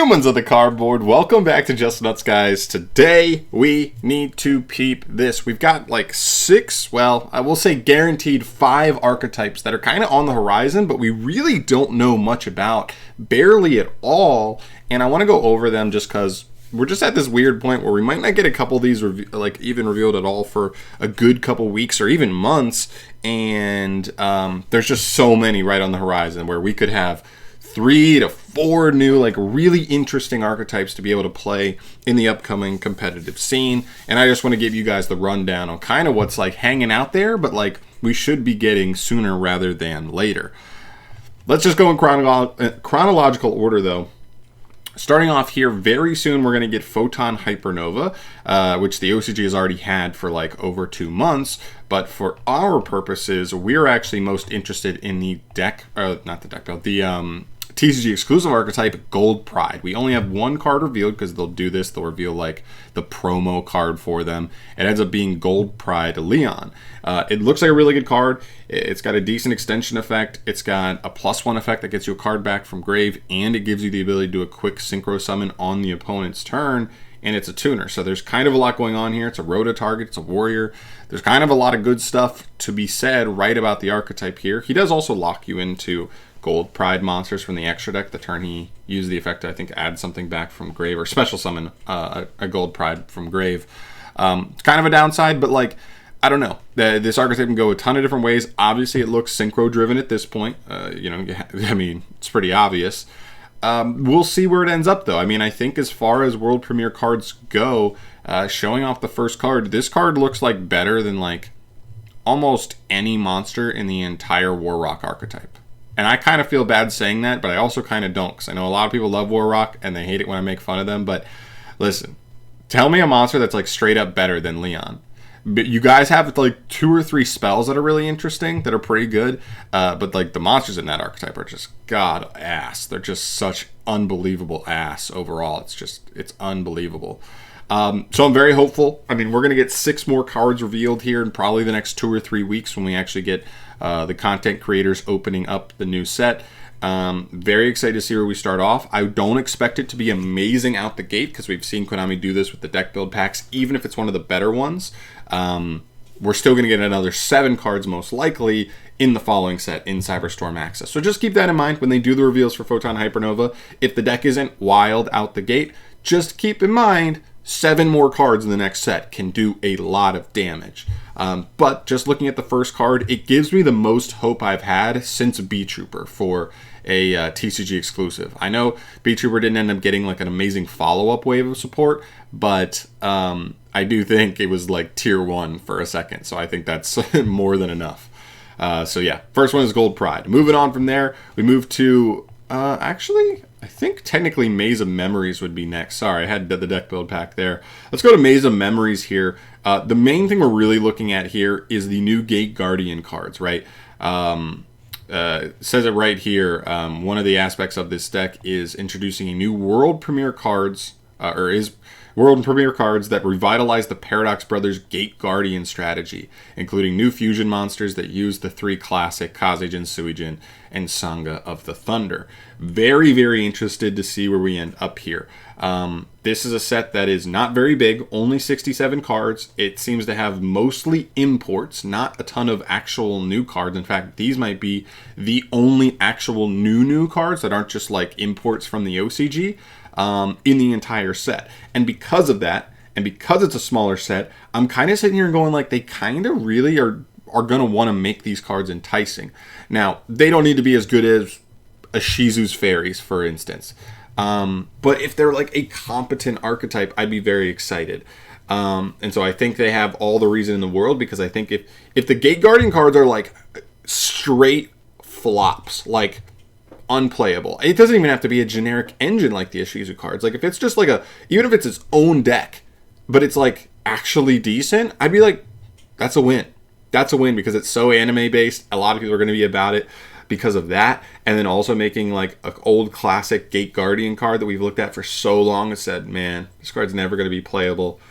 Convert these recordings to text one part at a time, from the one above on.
Humans of the cardboard, welcome back to Just Nuts, guys. Today we need to peep this. We've got like 6, well, I will say guaranteed 5 archetypes that are kind of on the horizon, but we really don't know much about, barely at all. And I want to go over them just because we're just at this weird point where we might not get a couple of these even revealed at all for a good couple weeks or even months. And there's just so many right on the horizon where we could have 3 to 4 new, like, really interesting archetypes to be able to play in the upcoming competitive scene. And I just want to give you guys the rundown on kind of what's like hanging out there, but like we should be getting sooner rather than later. Let's just go in chronological order though. Starting off here, very soon we're going to get Photon Hypernova, which the OCG has already had for like over 2 months. But for our purposes, we're actually most interested in the TCG exclusive archetype Gold Pride. We only have 1 card revealed because they'll do this. They'll reveal like the promo card for them. It ends up being Gold Pride Leon. It looks like a really good card. It's got a decent extension effect. It's got a +1 effect that gets you a card back from grave, and it gives you the ability to do a quick synchro summon on the opponent's turn. And it's a tuner. So there's kind of a lot going on here. It's a rota target. It's a warrior. There's kind of a lot of good stuff to be said right about the archetype here. He does also lock you into Gold Pride monsters from the extra deck. The turn he used the effect to, I think, add something back from grave or special summon a Gold Pride from grave. It's kind of a downside, but like, I don't know. This archetype can go a ton of different ways. Obviously, it looks synchro driven at this point. I mean, it's pretty obvious. We'll see where it ends up, though. I mean, I think as far as world premiere cards go, showing off the first card, this card looks like better than like almost any monster in the entire War Rock archetype. And I kind of feel bad saying that, but I also kind of don't, because I know a lot of people love War Rock and they hate it when I make fun of them. But listen, tell me a monster that's like straight up better than Leon. But you guys have like 2 or 3 spells that are really interesting, that are pretty good. But like the monsters in that archetype are just god ass. They're just such unbelievable ass overall. It's unbelievable. So I'm very hopeful. I mean, we're going to get 6 more cards revealed here in probably the next 2 or 3 weeks when we actually get the content creators opening up the new set. Very excited to see where we start off. I don't expect it to be amazing out the gate because we've seen Konami do this with the deck build packs, even if it's one of the better ones. We're still going to get another 7 cards most likely in the following set in Cyberstorm Access. So just keep that in mind when they do the reveals for Photon Hypernova. If the deck isn't wild out the gate, just keep in mind 7 more cards in the next set can do a lot of damage. But just looking at the first card, it gives me the most hope I've had since B-Trooper for a TCG exclusive. I know B-Trooper didn't end up getting like an amazing follow-up wave of support, but I do think it was like tier 1 for a second. So I think that's more than enough. So yeah, first one is Gold Pride. Moving on from there, we move to, actually, I think technically Maze of Memories would be next. Sorry, I had the deck build pack there. Let's go to Maze of Memories here. The main thing we're really looking at here is the new Gate Guardian cards, right? Says it right here. One of the aspects of this deck is introducing a new world premiere cards, world premiere cards that revitalize the Paradox Brothers Gate Guardian strategy, including new fusion monsters that use the 3 classic Kazejin, Suijin, and Sangha of the Thunder. Very, very interested to see where we end up here. This is a set that is not very big, only 67 cards. It seems to have mostly imports, not a ton of actual new cards. In fact, these might be the only actual new cards that aren't just like imports from the OCG in the entire set. And because of that, and because it's a smaller set, I'm kind of sitting here and going like, they kind of really are going to want to make these cards enticing. Now, they don't need to be as good as a Shizu's Fairies, for instance. But if they're like a competent archetype, I'd be very excited. And so I think they have all the reason in the world, because I think if the Gate Guardian cards are like straight flops, like unplayable, it doesn't even have to be a generic engine like the Ishizu cards. Like if it's just like even if it's its own deck, but it's like actually decent, I'd be like, that's a win. That's a win because it's so anime based. A lot of people are going to be about it because of that. And then also making like an old classic Gate Guardian card that we've looked at for so long and said, man, this card's never going to be playable.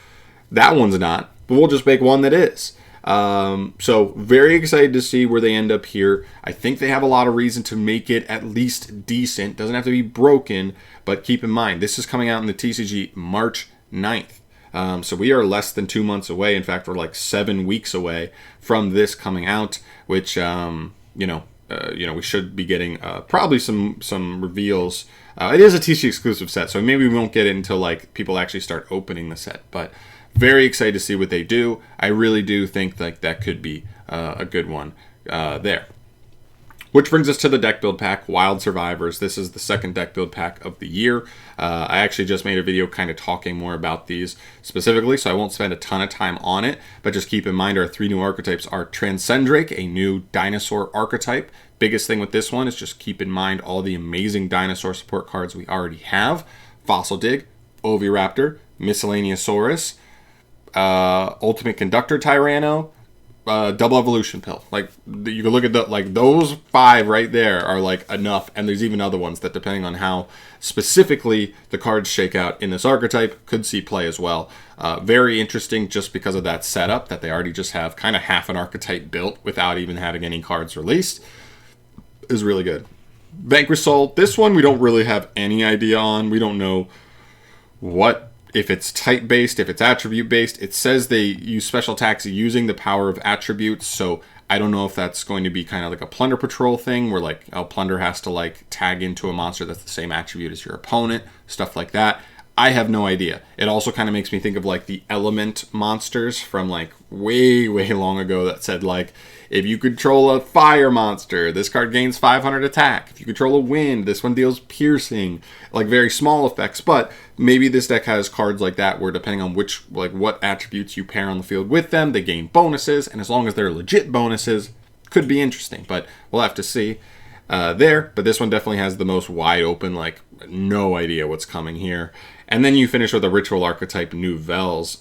That one's not, but we'll just make one that is. So very excited to see where they end up here. I think they have a lot of reason to make it at least decent. Doesn't have to be broken, but keep in mind, this is coming out in the TCG March 9th. So we are less than 2 months away. In fact, we're like 7 weeks away from this coming out, which, we should be getting probably some reveals. It is a TCG exclusive set, so maybe we won't get it until like people actually start opening the set, but very excited to see what they do. I really do think like that could be a good one there. Which brings us to the deck build pack, Wild Survivors. This is the second deck build pack of the year. I actually just made a video kind of talking more about these specifically, so I won't spend a ton of time on it, but just keep in mind our 3 new archetypes are Transcendrake, a new dinosaur archetype. Biggest thing with this one is just keep in mind all the amazing dinosaur support cards we already have. Fossil Dig, Oviraptor, Miscellaneousaurus, Ultimate Conductor Tyranno, Double Evolution Pill. Like, you can look at those 5 right there are like enough, and there's even other ones that, depending on how specifically the cards shake out in this archetype, could see play as well. Very interesting just because of that setup, that they already just have kind of half an archetype built without even having any cards released, is really good. Vanquish Soul, this one we don't really have any idea on. We don't know if it's type based, if it's attribute based. It says they use special attacks using the power of attributes, so I don't know if that's going to be kind of like a Plunder Patrol thing where like Plunder has to like tag into a monster that's the same attribute as your opponent, stuff like that. I have no idea. It also kind of makes me think of like the element monsters from like way long ago that said like, if you control a fire monster, this card gains 500 attack. If you control a wind, this one deals piercing. Like very small effects, but maybe this deck has cards like that where depending on what attributes you pair on the field with them, they gain bonuses, and as long as they're legit bonuses, could be interesting. But we'll have to see there. But this one definitely has the most wide open, like no idea what's coming here. And then you finish with a Ritual Archetype Nouvelles.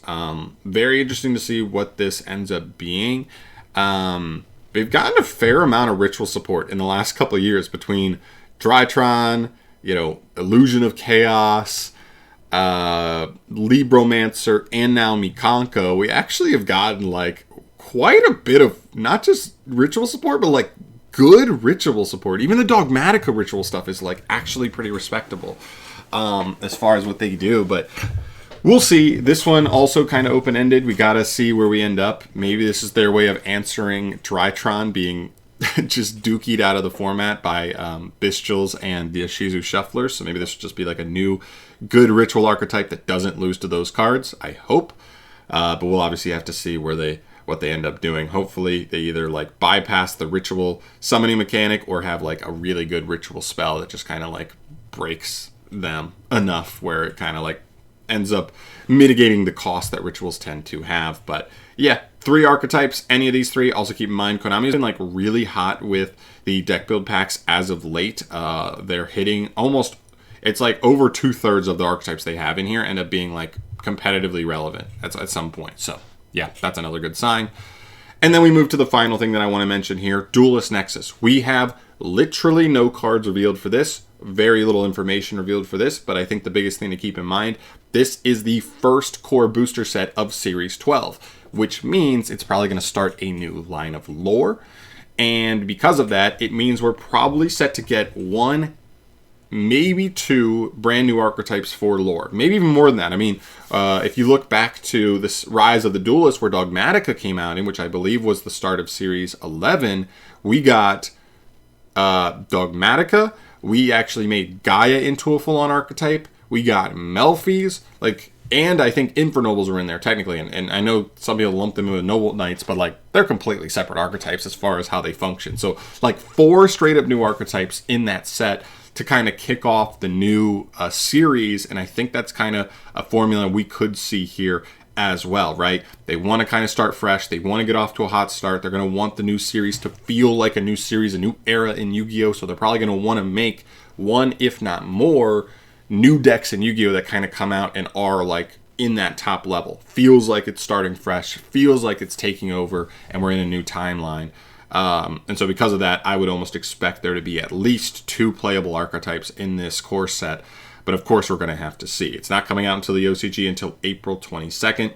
Very interesting to see what this ends up being. We've gotten a fair amount of ritual support in the last couple of years between Drytron, Illusion of Chaos, Libromancer, and now Mikanko. We actually have gotten like quite a bit of not just ritual support, but like good ritual support. Even the Dogmatica ritual stuff is like actually pretty respectable as far as what they do, but we'll see. This one also kind of open-ended. We got to see where we end up. Maybe this is their way of answering Drytron being just dookied out of the format by Bestials and the Shizu Shufflers. So maybe this will just be like a new good ritual archetype that doesn't lose to those cards, I hope. But we'll obviously have to see what they end up doing. Hopefully they either like bypass the ritual summoning mechanic or have like a really good ritual spell that just kind of like breaks them enough where it kind of like ends up mitigating the cost that rituals tend to have. But yeah, 3 archetypes, any of these 3. Also keep in mind, Konami's been like really hot with the deck build packs as of late. They're hitting almost, it's like over 2/3 of the archetypes they have in here end up being like competitively relevant at some point. So yeah, that's another good sign. And then we move to the final thing that I want to mention here, Duelist Nexus. We have literally no cards revealed for this. Very little information revealed for this, but I think the biggest thing to keep in mind, this is the first core booster set of Series 12, which means it's probably going to start a new line of lore. And because of that, it means we're probably set to get 1, maybe 2 brand new archetypes for lore. Maybe even more than that. I mean, if you look back to this Rise of the Duelist where Dogmatica came out in, which I believe was the start of Series 11, we got Dogmatica. We actually made Gaia into a full-on archetype. We got Melfi's, and I think Infernobles were in there technically. And I know some people lump them in with Noble Knights, but like they're completely separate archetypes as far as how they function. So like 4 straight up new archetypes in that set to kind of kick off the new series. And I think that's kind of a formula we could see here as well, right? They want to kind of start fresh. They want to get off to a hot start. They're going to want the new series to feel like a new series, a new era in Yu-Gi-Oh! So they're probably going to want to make 1, if not more, new decks in Yu-Gi-Oh! That kind of come out and are like in that top level. Feels like it's starting fresh. Feels like it's taking over and we're in a new timeline. And so because of that, I would almost expect there to be at least 2 playable archetypes in this core set. But of course, we're going to have to see. It's not coming out until the OCG until April 22nd.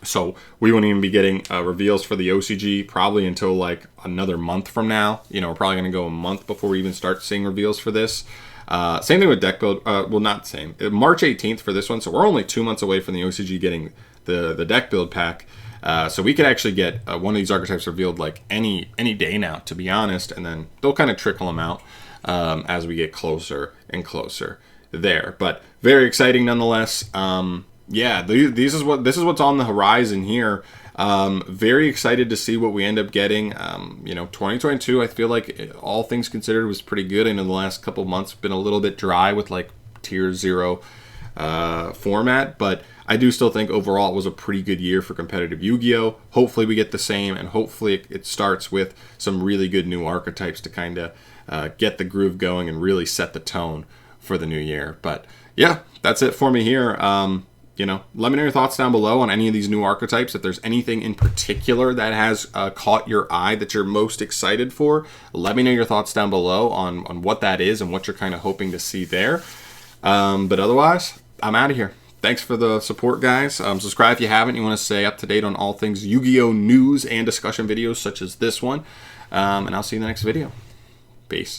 So we won't even be getting reveals for the OCG probably until like another month from now. You know, we're probably going to go a month before we even start seeing reveals for this. Same thing with deck build. Well, not same. March 18th for this one. So we're only 2 months away from the OCG getting the deck build pack. So we could actually get one of these archetypes revealed like any day now, to be honest. And then they'll kind of trickle them out as we get closer and closer there. But very exciting nonetheless. Yeah, this is what's on the horizon here. Very excited to see what we end up getting. You know, 2022, I feel like all things considered was pretty good. And in the last couple months, been a little bit dry with like tier 0 format, but I do still think overall it was a pretty good year for competitive Yu-Gi-Oh! Hopefully we get the same, and hopefully it starts with some really good new archetypes to kind of get the groove going and really set the tone for the new year. But yeah, that's it for me here. You know, let me know your thoughts down below on any of these new archetypes. If there's anything in particular that has caught your eye that you're most excited for, let me know your thoughts down below on what that is and what you're kind of hoping to see there. But otherwise, I'm out of here. Thanks for the support, guys. Subscribe if you haven't. You want to stay up to date on all things Yu-Gi-Oh! News and discussion videos such as this one. And I'll see you in the next video. Peace.